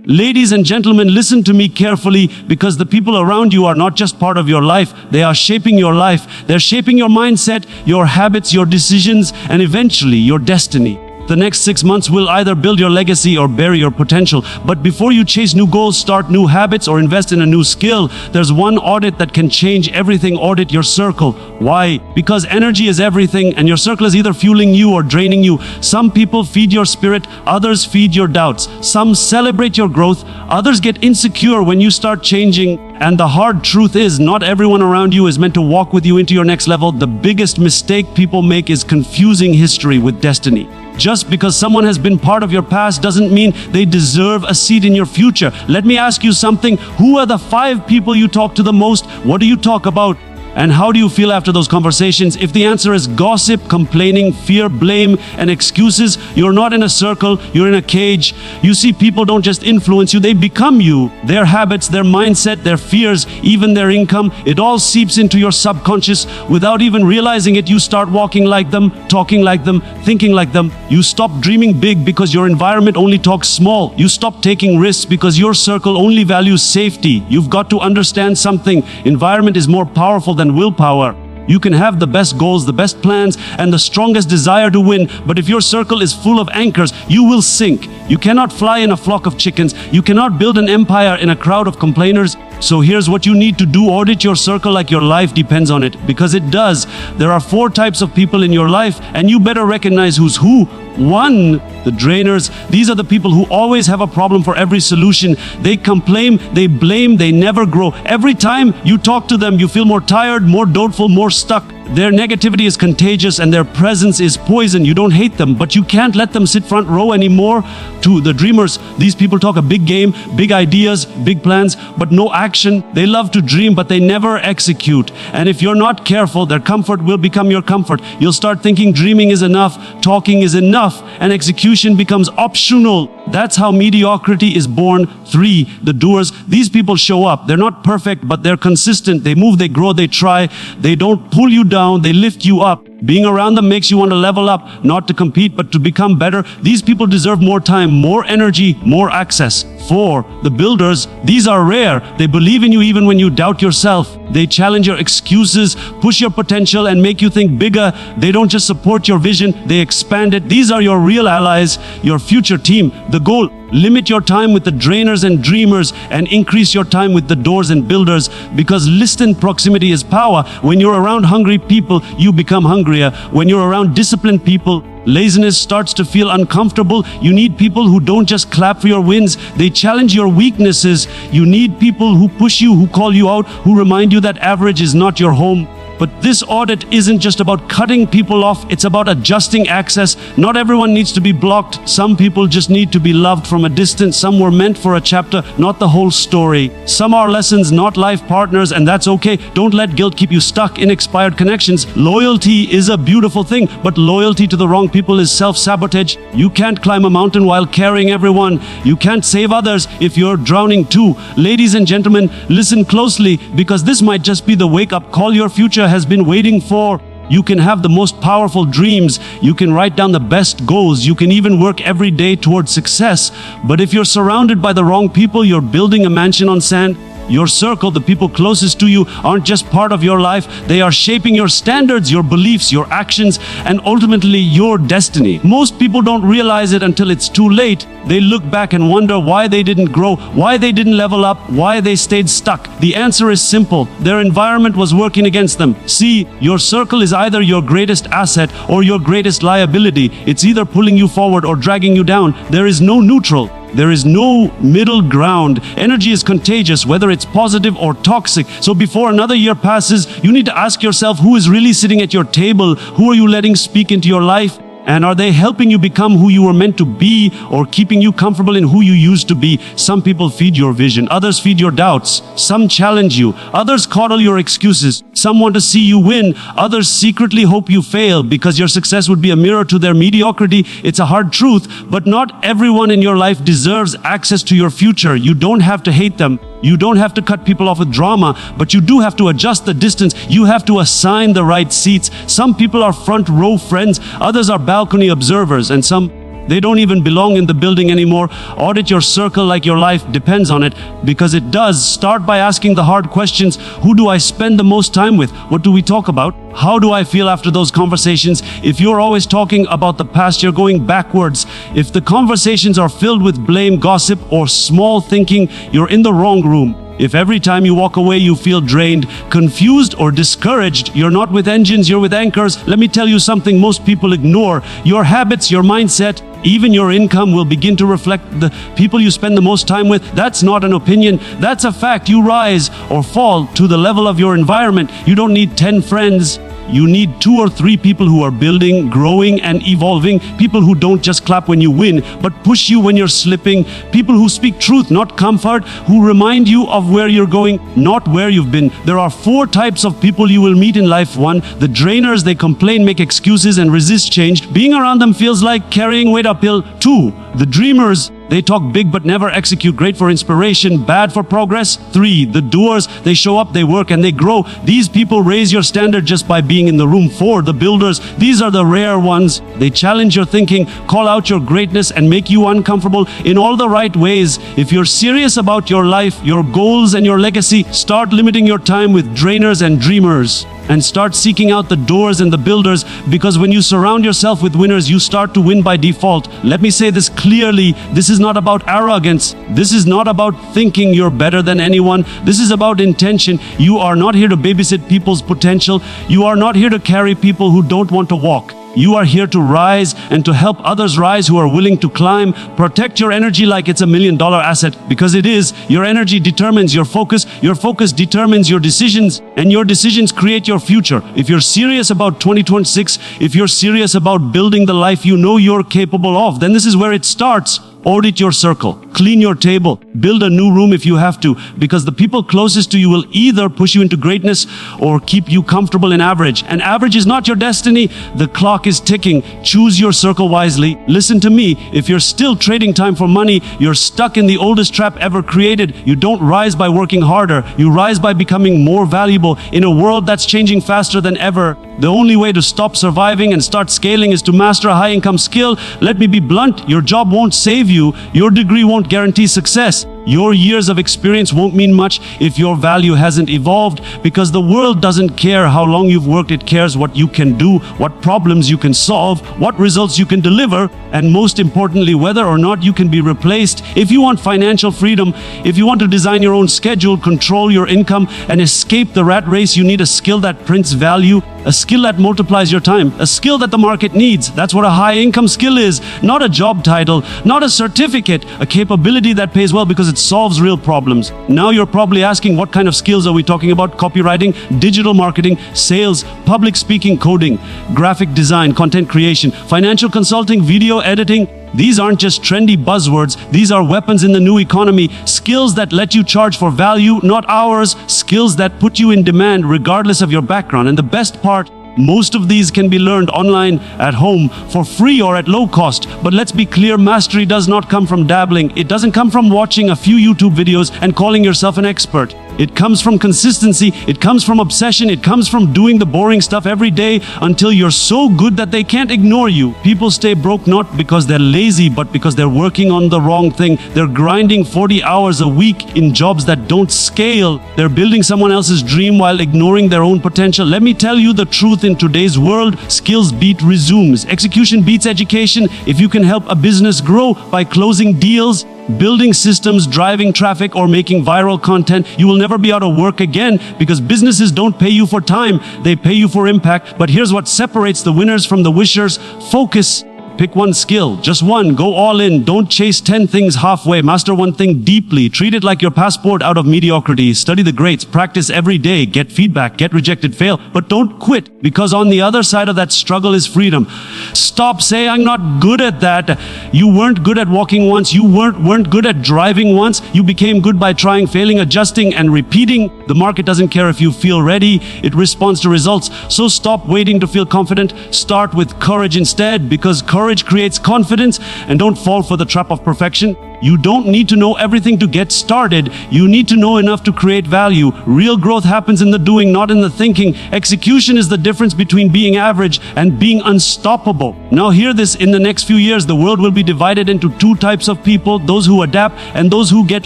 Ladies and gentlemen, listen to me carefully, because the people around you are not just part of your life, they are shaping your life. They're shaping your mindset, your habits, your decisions, and eventually your destiny. The next 6 months will either build your legacy or bury your potential. But before you chase new goals, start new habits, or invest in a new skill, there's one audit that can change everything. Audit your circle. Why? Because energy is everything, and your circle is either fueling you or draining you. Some people feed your spirit, others feed your doubts. Some celebrate your growth, others get insecure when you start changing. And the hard truth is, not everyone around you is meant to walk with you into your next level. The biggest mistake people make is confusing history with destiny. Just because someone has been part of your past doesn't mean they deserve a seat in your future. Let me ask you something. Who are the 5 people you talk to the most? What do you talk about? And how do you feel after those conversations? If the answer is gossip, complaining, fear, blame, and excuses, you're not in a circle, you're in a cage. You see, people don't just influence you, they become you. Their habits, their mindset, their fears, even their income, it all seeps into your subconscious. Without even realizing it, you start walking like them, talking like them, thinking like them. You stop dreaming big because your environment only talks small. You stop taking risks because your circle only values safety. You've got to understand something. Environment is more powerful than willpower. You can have the best goals, the best plans, and the strongest desire to win, but if your circle is full of anchors, you will sink. You cannot fly in a flock of chickens. You cannot build an empire in a crowd of complainers. So here's what you need to do. Audit your circle like your life depends on it, because it does. There are 4 types of people in your life, and you better recognize who's who. 1, the drainers. These are the people who always have a problem for every solution. They complain, they blame, they never grow. Every time you talk to them, you feel more tired, more doubtful, more stuck. Their negativity is contagious and their presence is poison. You don't hate them, but you can't let them sit front row anymore. To the dreamers, these people talk a big game, big ideas, big plans, but no action. They love to dream, but they never execute. And if you're not careful, their comfort will become your comfort. You'll start thinking dreaming is enough, talking is enough, and execution becomes optional. That's how mediocrity is born. 3, the doers. These people show up. They're not perfect, but they're consistent. They move, they grow, they try. They don't pull you down, they lift you up. Being around them makes you want to level up, not to compete, but to become better. These people deserve more time, more energy, more access. 4, the builders. These are rare. They believe in you even when you doubt yourself. They challenge your excuses, push your potential, and make you think bigger. They don't just support your vision, they expand it. These are your real allies, your future team. The goal: limit your time with the drainers and dreamers and increase your time with the doors and builders, because listen, proximity is power. When you're around hungry people, you become hungrier. When you're around disciplined people, laziness starts to feel uncomfortable. You need people who don't just clap for your wins, they challenge your weaknesses. You need people who push you, who call you out, who remind you that average is not your home. But this audit isn't just about cutting people off, it's about adjusting access. Not everyone needs to be blocked. Some people just need to be loved from a distance. Some were meant for a chapter, not the whole story. Some are lessons, not life partners, and that's okay. Don't let guilt keep you stuck in expired connections. Loyalty is a beautiful thing, but loyalty to the wrong people is self-sabotage. You can't climb a mountain while carrying everyone. You can't save others if you're drowning too. Ladies and gentlemen, listen closely, because this might just be the wake-up call your future has been waiting for. You can have the most powerful dreams, you can write down the best goals, you can even work every day towards success. But if you're surrounded by the wrong people, you're building a mansion on sand. Your circle, the people closest to you, aren't just part of your life. They are shaping your standards, your beliefs, your actions, and ultimately your destiny. Most people don't realize it until it's too late. They look back and wonder why they didn't grow, why they didn't level up, why they stayed stuck. The answer is simple. Their environment was working against them. See, your circle is either your greatest asset or your greatest liability. It's either pulling you forward or dragging you down. There is no neutral. There is no middle ground. Energy is contagious, whether it's positive or toxic. So before another year passes, you need to ask yourself, who is really sitting at your table? Who are you letting speak into your life? And are they helping you become who you were meant to be, or keeping you comfortable in who you used to be? Some people feed your vision, others feed your doubts. Some challenge you, others coddle your excuses. Some want to see you win, others secretly hope you fail because your success would be a mirror to their mediocrity. It's a hard truth, but not everyone in your life deserves access to your future. You don't have to hate them. You don't have to cut people off with drama, but you do have to adjust the distance. You have to assign the right seats. Some people are front row friends, others are balcony observers, and some They don't even belong in the building anymore. Audit your circle like your life depends on it, because it does. Start by asking the hard questions. Who do I spend the most time with? What do we talk about? How do I feel after those conversations? If you're always talking about the past, you're going backwards. If the conversations are filled with blame, gossip, or small thinking, you're in the wrong room. If every time you walk away you feel drained, confused, or discouraged, you're not with engines, you're with anchors. Let me tell you something most people ignore. Your habits, your mindset, even your income will begin to reflect the people you spend the most time with. That's not an opinion, that's a fact. You rise or fall to the level of your environment. You don't need 10 friends. You need 2 or 3 people who are building, growing, and evolving. People who don't just clap when you win, but push you when you're slipping. People who speak truth, not comfort. Who remind you of where you're going, not where you've been. There are 4 types of people you will meet in life. 1, the drainers. They complain, make excuses, and resist change. Being around them feels like carrying weight uphill. 2, the dreamers. They talk big but never execute. Great for inspiration, bad for progress. 3, the doers. They show up, they work, and they grow. These people raise your standard just by being in the room. 4, the builders. These are the rare ones. They challenge your thinking, call out your greatness, and make you uncomfortable in all the right ways. If you're serious about your life, your goals, and your legacy, start limiting your time with drainers and dreamers. And start seeking out the doers and the builders, because when you surround yourself with winners, you start to win by default. Let me say this clearly. This is not about arrogance. This is not about thinking you're better than anyone. This is about intention. You are not here to babysit people's potential. You are not here to carry people who don't want to walk. You are here to rise and to help others rise who are willing to climb. Protect your energy like it's $1 million asset, because it is. Your energy determines your focus determines your decisions, and your decisions create your future. If you're serious about 2026, if you're serious about building the life you know you're capable of, then this is where it starts. Audit your circle, clean your table, build a new room if you have to, because the people closest to you will either push you into greatness or keep you comfortable in average. And average is not your destiny. The clock is ticking. Choose your circle wisely. Listen to me. If you're still trading time for money, you're stuck in the oldest trap ever created. You don't rise by working harder. You rise by becoming more valuable in a world that's changing faster than ever. The only way to stop surviving and start scaling is to master a high-income skill. Let me be blunt. Your job won't save you. Your degree won't guarantee success. Your years of experience won't mean much if your value hasn't evolved, because the world doesn't care how long you've worked. It cares what you can do, what problems you can solve, what results you can deliver, and most importantly, whether or not you can be replaced. If you want financial freedom, if you want to design your own schedule, control your income, and escape the rat race, you need a skill that prints value, a skill that multiplies your time, a skill that the market needs. That's what a high-income skill is. Not a job title, not a certificate, a capability that pays well because it solves real problems. Now you're probably asking, what kind of skills are we talking about? Copywriting, digital marketing, sales, public speaking, coding, graphic design, content creation, financial consulting, video editing. These aren't just trendy buzzwords. These are weapons in the new economy. Skills that let you charge for value, not hours. Skills that put you in demand regardless of your background. And the best part, most of these can be learned online, at home, for free or at low cost. But let's be clear, mastery does not come from dabbling. It doesn't come from watching a few YouTube videos and calling yourself an expert. It comes from consistency, it comes from obsession, it comes from doing the boring stuff every day until you're so good that they can't ignore you. People stay broke not because they're lazy, but because they're working on the wrong thing. They're grinding 40 hours a week in jobs that don't scale. They're building someone else's dream while ignoring their own potential. Let me tell you the truth, in today's world, skills beat resumes. Execution beats education. If you can help a business grow by closing deals, building systems, driving traffic, or making viral content, you will never be out of work again, because businesses don't pay you for time, they pay you for impact. But here's what separates the winners from the wishers: focus. Pick one skill, just one, go all in. Don't chase 10 things halfway. Master one thing deeply. Treat it like your passport out of mediocrity. Study the greats, practice every day, get feedback, get rejected, fail, but don't quit, because on the other side of that struggle is freedom. Stop saying, I'm not good at that. You weren't good at walking once. You weren't good at driving once. You became good by trying, failing, adjusting, and repeating. The market doesn't care if you feel ready. It responds to results. So stop waiting to feel confident. Start with courage instead, because courage creates confidence. And don't fall for the trap of perfection. You don't need to know everything to get started. You need to know enough to create value. Real growth happens in the doing, not in the thinking. Execution is the difference between being average and being unstoppable. Now hear this, in the next few years, the world will be divided into two types of people, those who adapt and those who get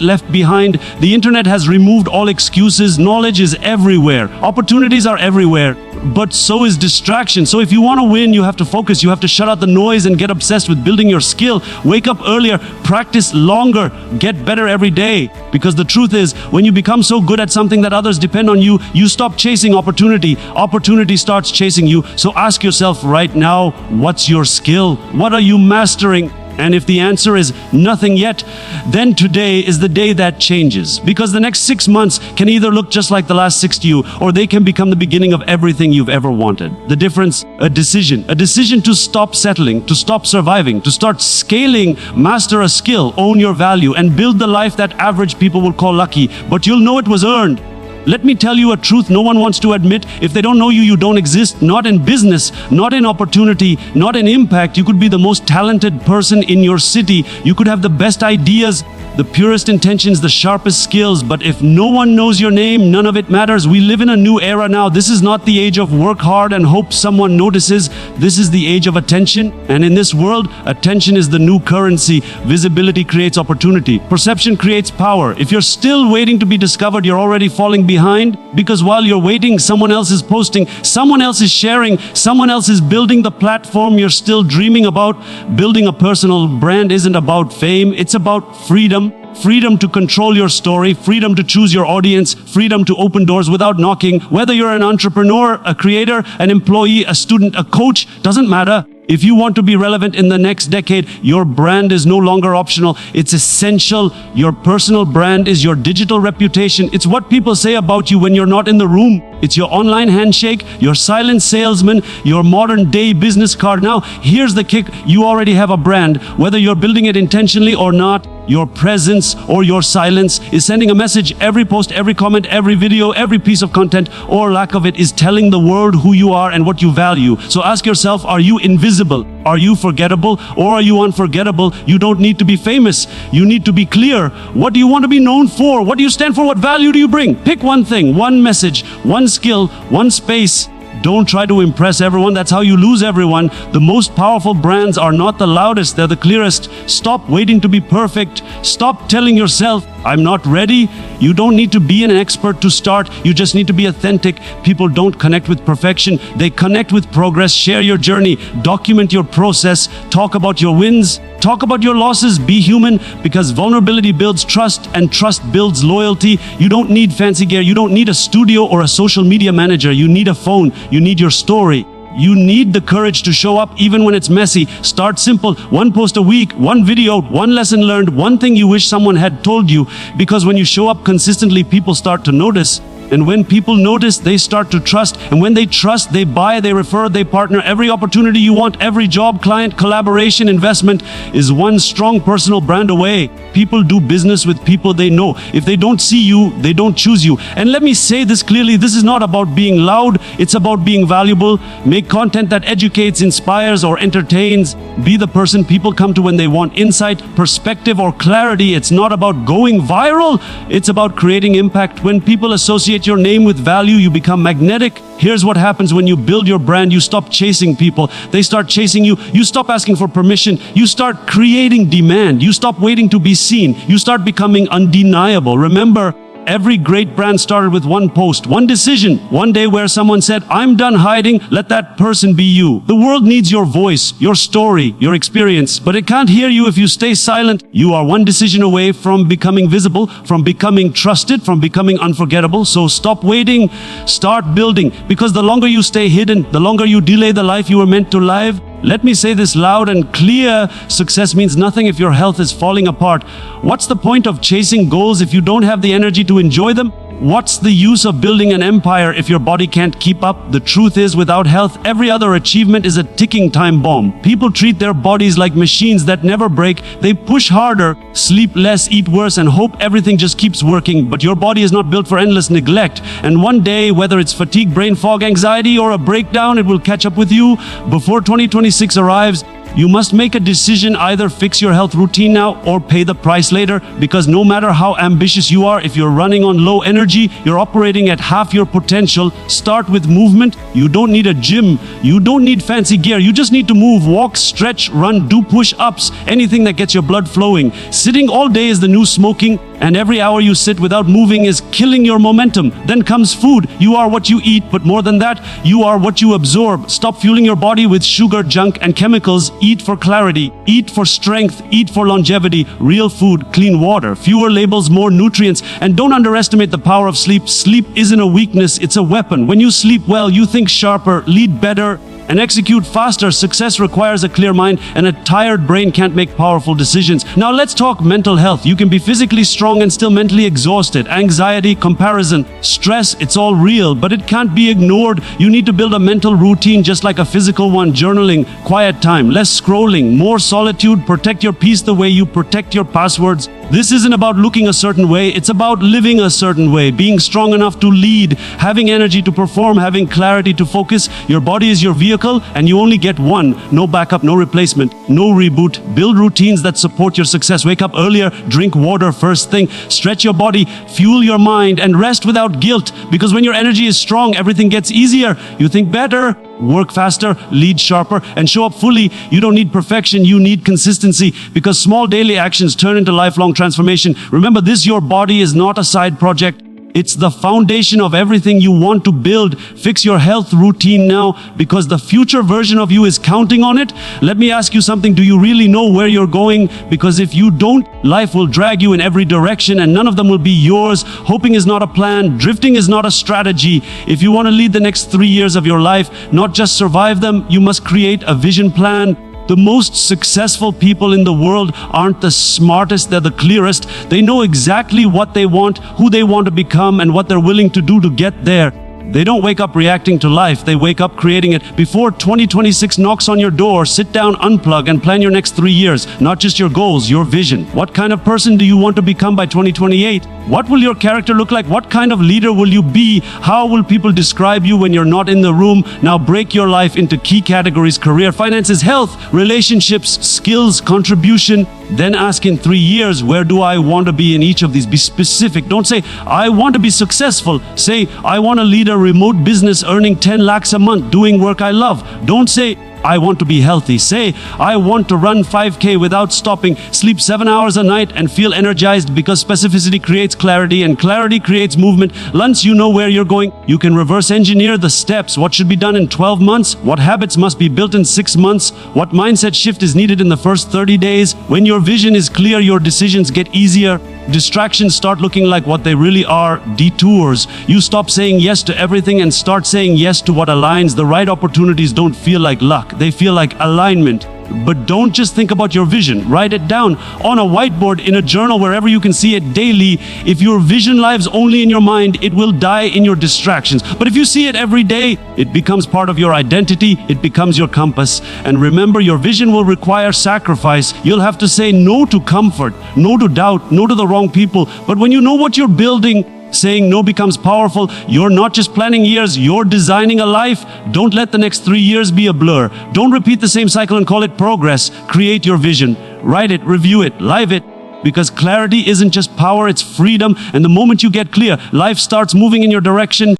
left behind. The internet has removed all excuses. Knowledge is everywhere. Opportunities are everywhere. But so is distraction. So if you want to win, you have to focus. You have to shut out the noise and get obsessed with building your skill. Wake up earlier, practice longer, get better every day. Because the truth is, when you become so good at something that others depend on you, you stop chasing opportunity. Opportunity starts chasing you. So ask yourself right now, what's your skill? What are you mastering? And if the answer is nothing yet, then today is the day that changes. Because the next 6 months can either look just like the last 6 to you, or they can become the beginning of everything you've ever wanted. The difference, a decision. A decision to stop settling, to stop surviving, to start scaling, master a skill, own your value, and build the life that average people will call lucky. But you'll know it was earned. Let me tell you a truth no one wants to admit. If they don't know you, you don't exist. Not in business, not in opportunity, not in impact. You could be the most talented person in your city. You could have the best ideas, the purest intentions, the sharpest skills. But if no one knows your name, none of it matters. We live in a new era now. This is not the age of work hard and hope someone notices. This is the age of attention. And in this world, attention is the new currency. Visibility creates opportunity. Perception creates power. If you're still waiting to be discovered, you're already falling behind. Because while you're waiting, someone else is posting, someone else is sharing, someone else is building the platform you're still dreaming about. Building a personal brand isn't about fame. It's about freedom. Freedom to control your story, freedom to choose your audience, freedom to open doors without knocking. Whether you're an entrepreneur, a creator, an employee, a student, a coach, doesn't matter. If you want to be relevant in the next decade, your brand is no longer optional. It's essential. Your personal brand is your digital reputation. It's what people say about you when you're not in the room. It's your online handshake, your silent salesman, your modern day business card. Now, here's the kick. You already have a brand. Whether you're building it intentionally or not, your presence or your silence is sending a message. Every post, every comment, every video, every piece of content or lack of it is telling the world who you are and what you value. So ask yourself, are you invisible? Are you forgettable? Or are you unforgettable? You don't need to be famous. You need to be clear. What do you want to be known for? What do you stand for? What value do you bring? Pick one thing, one message, one skill, one space. Don't try to impress everyone. That's how you lose everyone. The most powerful brands are not the loudest, they're the clearest. Stop waiting to be perfect. Stop telling yourself, I'm not ready. You don't need to be an expert to start. You just need to be authentic. People don't connect with perfection. They connect with progress. Share your journey. Document your process. Talk about your wins. Talk about your losses. Be human, because vulnerability builds trust and trust builds loyalty. You don't need fancy gear. You don't need a studio or a social media manager. You need a phone. You need your story. You need the courage to show up even when it's messy. Start simple. One post a week, one video, one lesson learned, one thing you wish someone had told you. Because when you show up consistently, people start to notice. And when people notice, they start to trust. And when they trust, they buy, they refer, they partner. Every opportunity you want, every job, client, collaboration, investment is one strong personal brand away. People do business with people they know. If they don't see you, they don't choose you. And let me say this clearly, this is not about being loud, it's about being valuable. Make content that educates, inspires, or entertains. Be the person people come to when they want insight, perspective, or clarity. It's not about going viral, it's about creating impact. When people associate your name with value, you become magnetic. Here's what happens when you build your brand. You stop chasing people. They start chasing you. You stop asking for permission. You start creating demand. You stop waiting to be seen. You start becoming undeniable. Remember, every great brand started with one post, one decision, one day where someone said, I'm done hiding, let that person be you. The world needs your voice, your story, your experience, but it can't hear you if you stay silent. You are one decision away from becoming visible, from becoming trusted, from becoming unforgettable. So stop waiting, start building, because the longer you stay hidden, the longer you delay the life you were meant to live. Let me say this loud and clear. Success means nothing if your health is falling apart. What's the point of chasing goals if you don't have the energy to enjoy them? What's the use of building an empire if your body can't keep up? The truth is, without health, every other achievement is a ticking time bomb. People treat their bodies like machines that never break. They push harder, sleep less, eat worse, and hope everything just keeps working. But your body is not built for endless neglect. And one day, whether it's fatigue, brain fog, anxiety, or a breakdown, it will catch up with you. Before 2026 arrives, You must make a decision, either fix your health routine now or pay the price later, because no matter how ambitious you are, if you're running on low energy, you're operating at half your potential. Start with movement. You don't need a gym. You don't need fancy gear. You just need to move, walk, stretch, run, do push-ups, anything that gets your blood flowing. Sitting all day is the new smoking, and every hour you sit without moving is killing your momentum. Then comes food. You are what you eat, but more than that, you are what you absorb. Stop fueling your body with sugar, junk, and chemicals. Eat for clarity. Eat for strength. Eat for longevity. Real food, clean water, fewer labels, more nutrients. And don't underestimate the power of sleep. Sleep isn't a weakness, it's a weapon. When you sleep well, you think sharper, lead better, and execute faster. Success requires a clear mind, and a tired brain can't make powerful decisions. Now let's talk mental health. You can be physically strong and still mentally exhausted. Anxiety, comparison, stress, it's all real, but it can't be ignored. You need to build a mental routine just like a physical one. Journaling, quiet time, less scrolling, more solitude. Protect your peace the way you protect your passwords. This isn't about looking a certain way, it's about living a certain way. Being strong enough to lead, having energy to perform, having clarity to focus. Your body is your vehicle, and you only get one. No backup, no replacement, no reboot. Build routines that support your success. Wake up earlier, drink water first thing, stretch your body, fuel your mind, and rest without guilt. Because when your energy is strong, everything gets easier. You think better, work faster, lead sharper, and show up fully. You don't need perfection, you need consistency, because small daily actions turn into lifelong transformation. Remember this, your body is not a side project. It's the foundation of everything you want to build. Fix your health routine now, because the future version of you is counting on it. Let me ask you something. Do you really know where you're going? Because if you don't, life will drag you in every direction, and none of them will be yours. Hoping is not a plan. Drifting is not a strategy. If you want to lead the next 3 years of your life, not just survive them, you must create a vision plan. The most successful people in the world aren't the smartest, they're the clearest. They know exactly what they want, who they want to become, and what they're willing to do to get there. They don't wake up reacting to life, they wake up creating it. Before 2026 knocks on your door, sit down, unplug, and plan your next 3 years. Not just your goals, your vision. What kind of person do you want to become by 2028? What will your character look like? What kind of leader will you be? How will people describe you when you're not in the room? Now break your life into key categories: career, finances, health, relationships, skills, contribution. Then ask, in 3 years, where do I want to be in each of these? Be specific. Don't say, I want to be successful. Say, I want to lead a remote business earning 10 lakhs a month, doing work I love. Don't say, I want to be healthy. Say, I want to run 5K without stopping, sleep 7 hours a night, and feel energized, because specificity creates clarity, and clarity creates movement. Once you know where you're going, you can reverse engineer the steps. What should be done in 12 months? What habits must be built in 6 months? What mindset shift is needed in the first 30 days? When your vision is clear, your decisions get easier. Distractions start looking like what they really are: detours. You stop saying yes to everything and start saying yes to what aligns. The right opportunities don't feel like luck, they feel like alignment. But don't just think about your vision. Write it down on a whiteboard, in a journal, wherever you can see it daily. If your vision lives only in your mind, it will die in your distractions. But if you see it every day, it becomes part of your identity. It becomes your compass. And remember, your vision will require sacrifice. You'll have to say no to comfort, no to doubt, no to the wrong people. But when you know what you're building, saying no becomes powerful. You're not just planning years, you're designing a life. Don't let the next 3 years be a blur. Don't repeat the same cycle and call it progress. Create your vision. Write it, review it, live it. Because clarity isn't just power, it's freedom. And the moment you get clear, life starts moving in your direction.